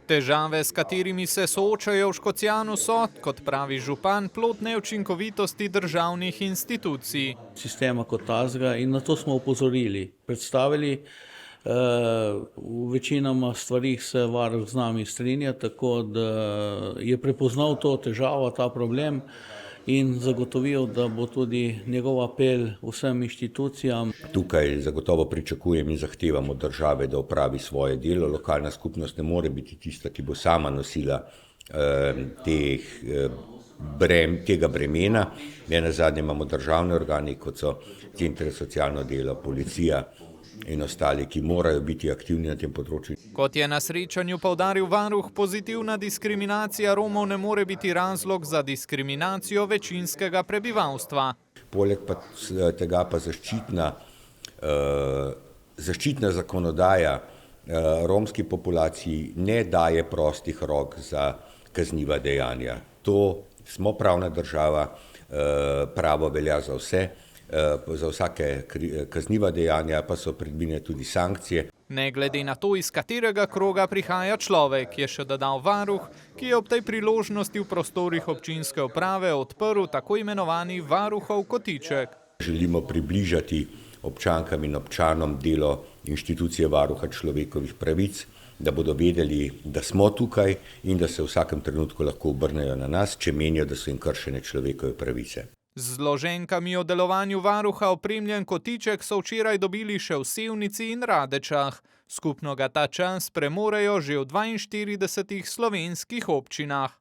Težave, s katerimi se soočajo v Škocjanu so, kot pravi župan, plod neučinkovitosti državnih institucij. Sistema kot tazga in na to smo opozorili, predstavili. V večinoma stvarih se varuh z nami strinja, tako da je prepoznal to težavo, ta problem in zagotovil, da bo tudi njegov apel vsem inštitucijam. Tukaj zagotovo pričakujem in zahtevam od države, da opravi svoje delo. Lokalna skupnost ne more biti tista, ki bo sama nosila tega bremena. Nenazadnje imamo državne organi, kot so centri za socialno delo, policija in ostali, ki morajo biti aktivni na tem področju. Kot je na srečanju poudaril varuh, pozitivna diskriminacija Romov ne more biti razlog za diskriminacijo večinskega prebivalstva. Poleg tega pa zaščitna zakonodaja romski populaciji ne daje prostih rok za kazniva dejanja. To smo pravna država, pravo velja za vse. Za vsake kazniva dejanja pa so predvidene tudi sankcije. Ne glede na to, iz katerega kroga prihaja človek, je še dodal varuh, ki je ob tej priložnosti v prostorih občinske uprave odprl tako imenovani varuhov kotiček. Želimo približati občankam in občanom delo inštitucije varuha človekovih pravic, da bodo vedeli, da smo tukaj in da se v vsakem trenutku lahko obrnejo na nas, če menijo, da so jim kršene človekove pravice. Z zloženkami o delovanju varuha opremljen kotiček so včeraj dobili še v Sevnici in Radečah. Skupno ga ta čas premorejo že v 42 slovenskih občinah.